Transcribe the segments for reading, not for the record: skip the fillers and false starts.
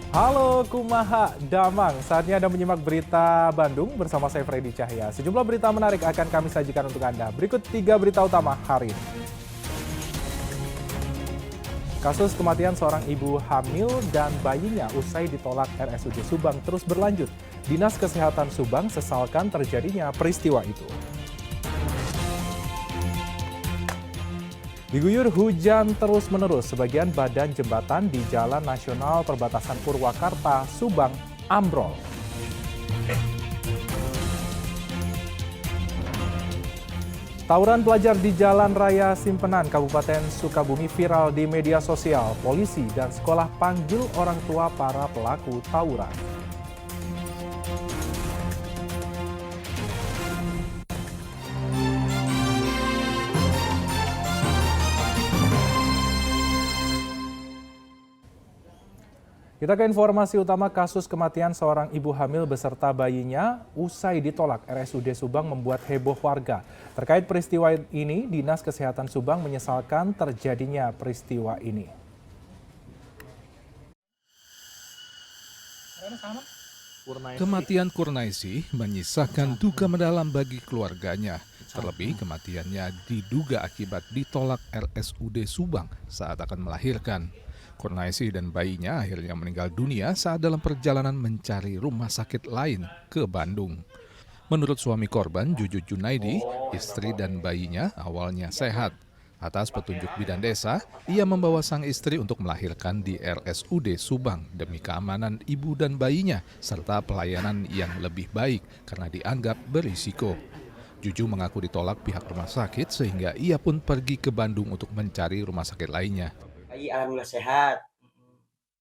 Halo Kumaha Damang, saatnya Anda menyimak berita Bandung bersama saya Freddy Cahya. Sejumlah berita menarik akan kami sajikan untuk Anda. Berikut 3 berita utama hari ini. Kasus kematian seorang ibu hamil dan bayinya usai ditolak RSUD Subang terus berlanjut. Dinas Kesehatan Subang sesalkan terjadinya peristiwa itu. Diguyur hujan terus-menerus, sebagian badan jembatan di Jalan Nasional Perbatasan Purwakarta, Subang, ambrol. Tawuran pelajar di Jalan Raya Simpenan, Kabupaten Sukabumi viral di media sosial. Polisi dan sekolah panggil orang tua para pelaku tawuran. Kita ke informasi utama. Kasus kematian seorang ibu hamil beserta bayinya usai ditolak RSUD Subang membuat heboh warga. Terkait peristiwa ini, Dinas Kesehatan Subang menyesalkan terjadinya peristiwa ini. Kematian Kurnaisi menyisakan duka mendalam bagi keluarganya. Terlebih kematiannya diduga akibat ditolak RSUD Subang saat akan melahirkan. Kurnaisi dan bayinya akhirnya meninggal dunia saat dalam perjalanan mencari rumah sakit lain ke Bandung. Menurut suami korban, Juju Junaidi, istri dan bayinya awalnya sehat. Atas petunjuk bidan desa, ia membawa sang istri untuk melahirkan di RSUD Subang demi keamanan ibu dan bayinya serta pelayanan yang lebih baik karena dianggap berisiko. Juju mengaku ditolak pihak rumah sakit sehingga ia pun pergi ke Bandung untuk mencari rumah sakit lainnya. Bayi alhamdulillah sehat,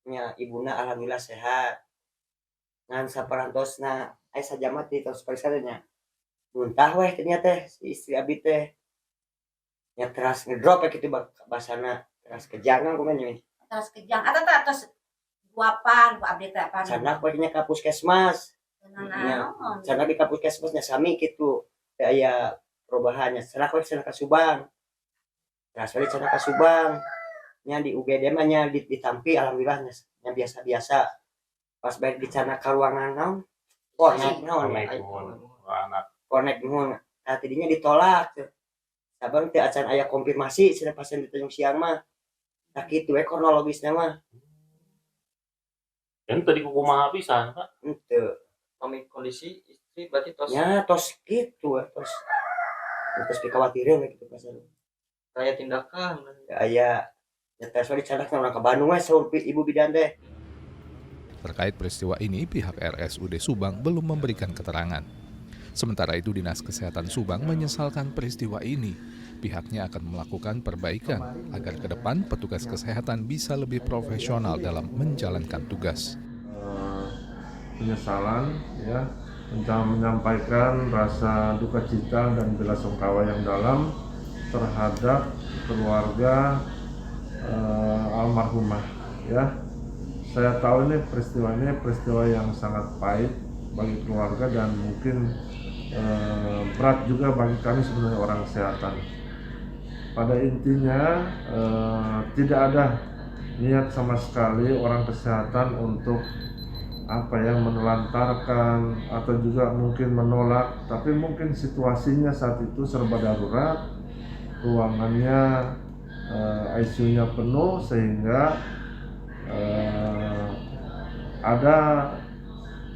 nya ibuna alhamdulillah sehat. Ngan saparantosna aya sajamat di tos parisadanya. Muntah weh ternyata si istri abdi teh. Nya teras ngedrop kitu basana, teras kejangan kumaha nya. Terus kejang atau terus guapan ku abdi teh apa Sanak we nya ka puskesmas. Nya sanak di ka puskesmas nya sami kitu. Teh aya perubahannya. Sanak we ka Subang. Teras we sanak ka Subang. Nya di UGD mah nya ditampi alhamdulillah nya biasa-biasa. Pas baik di sana ka ruangan naon? Konek naon? Konek nuhun. Tadinya ditolak. Sabar teh acan aya konfirmasi cenah pasien di Tanjung Siang mah. Tah kitu we kronologisna mah. Dan tadi kumaha pisan, Pak? Henteu. Kondisi istri berarti tos Nya tos kitu we tos. Terus dikhawatirkeun we kitu pasien. kayak tindakan. Aya nyetes we dicadak urang ka Bandung we saur ibu bidan teh. Terkait peristiwa ini, pihak RSUD Subang belum memberikan keterangan. Sementara itu, Dinas Kesehatan Subang menyesalkan peristiwa ini. Pihaknya akan melakukan perbaikan agar ke depan petugas kesehatan bisa lebih profesional dalam menjalankan tugas. Penyesalan ya, menyampaikan rasa duka cita dan bela sungkawa yang dalam terhadap keluarga almarhumah ya. Saya tahu ini peristiwa yang sangat pahit bagi keluarga dan mungkin berat juga bagi kami sebenarnya orang kesehatan. Pada intinya tidak ada niat sama sekali orang kesehatan untuk menelantarkan atau juga mungkin menolak, tapi mungkin situasinya saat itu serba darurat, ruangannya ICU-nya penuh sehingga ada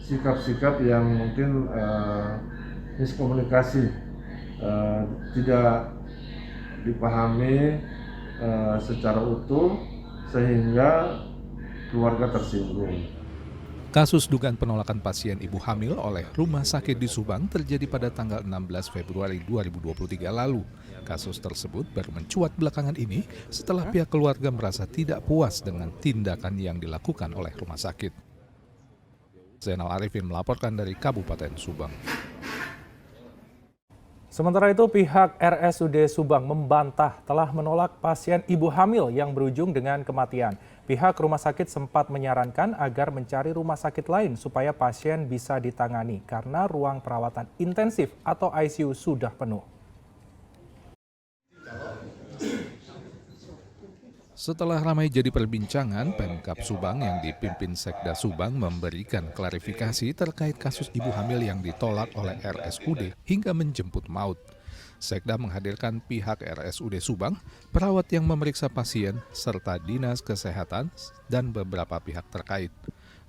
sikap-sikap yang mungkin miskomunikasi, tidak dipahami secara utuh sehingga keluarga tersinggung. Kasus dugaan penolakan pasien ibu hamil oleh rumah sakit di Subang terjadi pada tanggal 16 Februari 2023 lalu. Kasus tersebut baru mencuat belakangan ini setelah pihak keluarga merasa tidak puas dengan tindakan yang dilakukan oleh rumah sakit. Zainal Arifin melaporkan dari Kabupaten Subang. Sementara itu, pihak RSUD Subang membantah telah menolak pasien ibu hamil yang berujung dengan kematian. Pihak rumah sakit sempat menyarankan agar mencari rumah sakit lain supaya pasien bisa ditangani karena ruang perawatan intensif atau ICU sudah penuh. Setelah ramai jadi perbincangan, Pemkab Subang yang dipimpin Sekda Subang memberikan klarifikasi terkait kasus ibu hamil yang ditolak oleh RSUD hingga menjemput maut. Sekda menghadirkan pihak RSUD Subang, perawat yang memeriksa pasien, serta dinas kesehatan dan beberapa pihak terkait.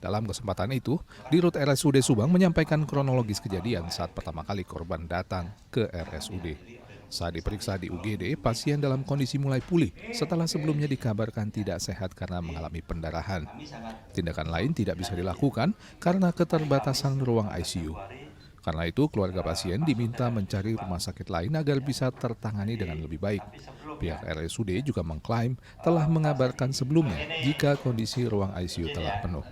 Dalam kesempatan itu, Dirut RSUD Subang menyampaikan kronologis kejadian saat pertama kali korban datang ke RSUD. Saat diperiksa di UGD, pasien dalam kondisi mulai pulih setelah sebelumnya dikabarkan tidak sehat karena mengalami pendarahan. Tindakan lain tidak bisa dilakukan karena keterbatasan ruang ICU. Karena itu, keluarga pasien diminta mencari rumah sakit lain agar bisa tertangani dengan lebih baik. Pihak RSUD juga mengklaim telah mengabarkan sebelumnya jika kondisi ruang ICU telah penuh.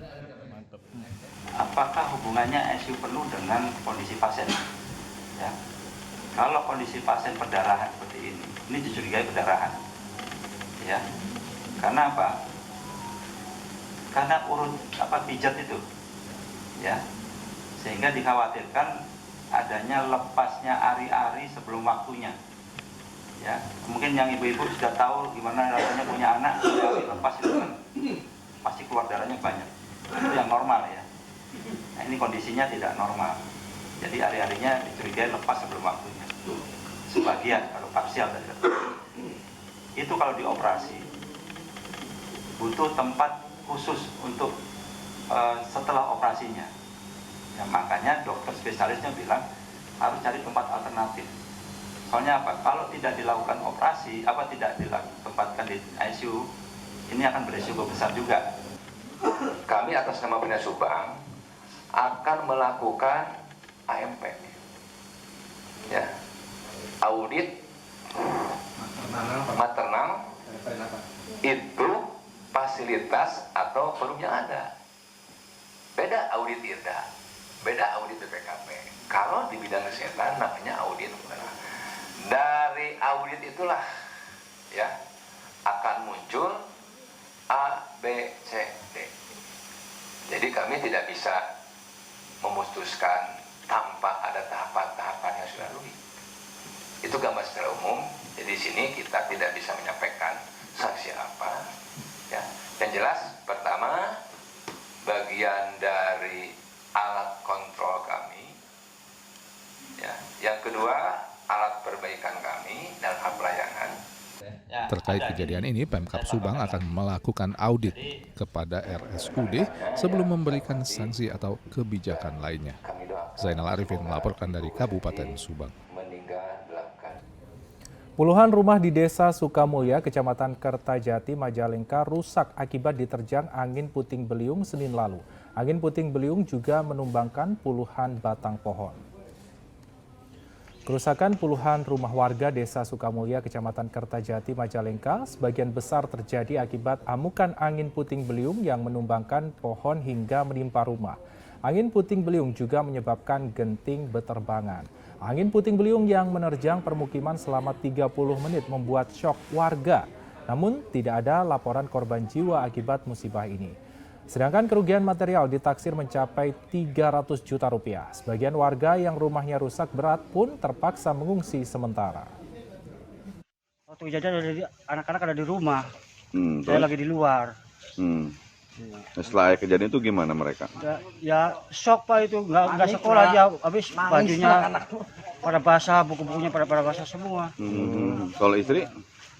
Apakah hubungannya ICU penuh dengan kondisi pasien? Ya. Kalau kondisi pasien perdarahan seperti ini dicurigai perdarahan. Ya. Karena apa? Karena urut pijat itu. Ya. Sehingga dikhawatirkan adanya lepasnya ari-ari sebelum waktunya. Ya. Mungkin yang ibu-ibu sudah tahu gimana rasanya punya anak, ari lepas itu kan pasti keluar darahnya banyak. Itu yang normal ya. Nah, ini kondisinya tidak normal. Jadi ari-arinya dicurigai lepas sebelum waktunya. Sebagian, kalau parsial saja. Itu kalau dioperasi butuh tempat khusus untuk setelah operasinya. Ya, makanya dokter spesialisnya bilang harus cari tempat alternatif. Soalnya apa? Kalau tidak dilakukan operasi, tidak ditempatkan di ICU, ini akan berisiko besar juga. Kami atas nama Bina Subang akan melakukan AMP, ya, audit maternal itu fasilitas atau forum yang ada. Beda audit IRDA, beda audit BPKP. Kalau di bidang kesehatan namanya audit. Dari audit itulah ya akan muncul A, B, C, D. Jadi kami tidak bisa memutuskan tanpa ada tahapan-tahapan yang sudah lalui. Itu gambar secara umum. Jadi di sini kita tidak bisa menyampaikan sanksi apa. Ya. Yang jelas, pertama, bagian dari alat kontrol kami. Ya. Yang kedua, alat perbaikan kami dalam hal pelayanan. Terkait kejadian ini, Pemkab Subang akan melakukan audit kepada RSUD sebelum memberikan sanksi atau kebijakan lainnya. Zainal Arifin melaporkan dari Kabupaten Subang. Puluhan rumah di Desa Sukamulya, Kecamatan Kertajati, Majalengka rusak akibat diterjang angin puting beliung Senin lalu. Angin puting beliung juga menumbangkan puluhan batang pohon. Kerusakan puluhan rumah warga Desa Sukamulya, Kecamatan Kertajati, Majalengka, sebagian besar terjadi akibat amukan angin puting beliung yang menumbangkan pohon hingga menimpa rumah. Angin puting beliung juga menyebabkan genting beterbangan. Angin puting beliung yang menerjang permukiman selama 30 menit membuat syok warga. Namun tidak ada laporan korban jiwa akibat musibah ini. Sedangkan kerugian material ditaksir mencapai 300 juta rupiah. Sebagian warga yang rumahnya rusak berat pun terpaksa mengungsi sementara. Waktu kejadian anak-anak ada di rumah, saya lagi di luar. Setelah kejadian itu gimana mereka? Ya shock Pak, itu nggak sekolah dia, habis bajunya pada basah, buku-bukunya pada basah semua. Kalau istri?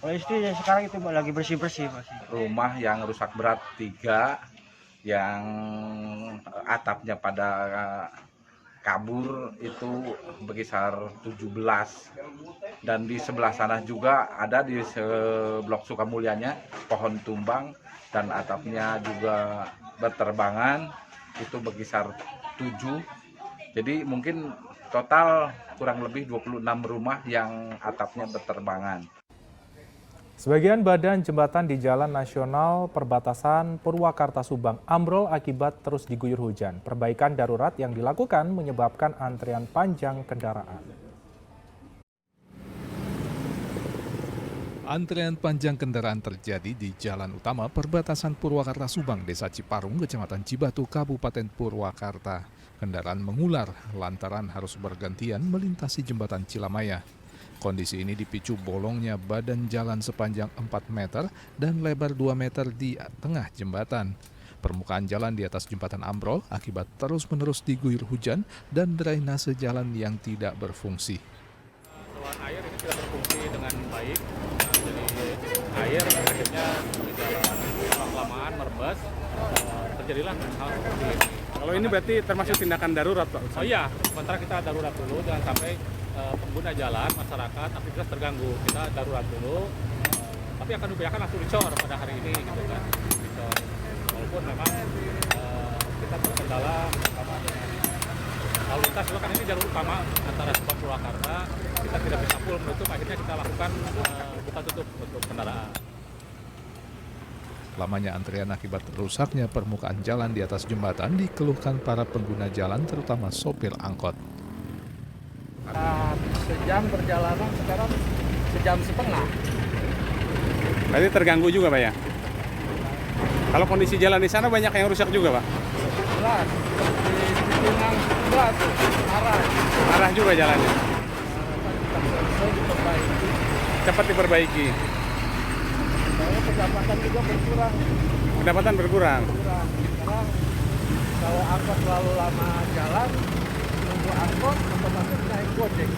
Kalau istri ya sekarang itu lagi bersih-bersih masih. Rumah yang rusak berat 3, yang atapnya pada kabur itu berkisar 17, dan di sebelah sana juga ada di blok Sukamulyanya pohon tumbang dan atapnya juga berterbangan, itu berkisar 7. Jadi mungkin total kurang lebih 26 rumah yang atapnya berterbangan. Sebagian badan jembatan di Jalan Nasional Perbatasan Purwakarta-Subang ambrol akibat terus diguyur hujan. Perbaikan darurat yang dilakukan menyebabkan antrian panjang kendaraan. Antrian panjang kendaraan terjadi di jalan utama perbatasan Purwakarta-Subang, Desa Ciparung, Kecamatan Cibatu, Kabupaten Purwakarta. Kendaraan mengular lantaran harus bergantian melintasi jembatan Cilamaya. Kondisi ini dipicu bolongnya badan jalan sepanjang 4 meter dan lebar 2 meter di tengah jembatan. Permukaan jalan di atas jembatan ambrol akibat terus-menerus diguyur hujan dan drainase jalan yang tidak berfungsi. Saluran air ini tidak berfungsi dengan baik, jadi air akhirnya di jalan lama-kelamaan merebas, terjadilah hal seperti ini. Kalau ini berarti termasuk tindakan darurat, Pak? Oh iya, sementara kita darurat dulu, jangan sampai pengguna jalan, masyarakat, aktivitas terganggu. Kita darurat dulu, tapi akan diupayakan langsung dicor pada hari ini, gitu kan. Dicor. Walaupun memang kita terkendala lalu lintas, kan ini jalur utama antara Subang Purwakarta, kita tidak bisa full menutup, akhirnya kita lakukan buka tutup untuk kendaraan. Lamanya antrian akibat rusaknya permukaan jalan di atas jembatan dikeluhkan para pengguna jalan, terutama sopir angkot. Sejam perjalanan sekarang sejam setengah. Berarti terganggu juga, Pak ya? Kalau kondisi jalan di sana banyak yang rusak juga, Pak? Jelas, di Cipinang sebelah tuh, Arah juga jalannya? Cepat diperbaiki. Pendapatan juga berkurang. Pendapatan berkurang? Sekarang kalau angkot terlalu lama jalan, nunggu angkot, otomatis naik gojek.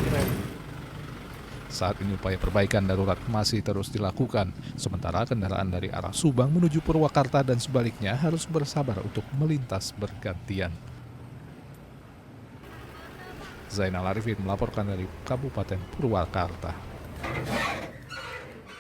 Saat ini upaya perbaikan darurat masih terus dilakukan, sementara kendaraan dari arah Subang menuju Purwakarta dan sebaliknya harus bersabar untuk melintas bergantian. Zainal Arifin melaporkan dari Kabupaten Purwakarta.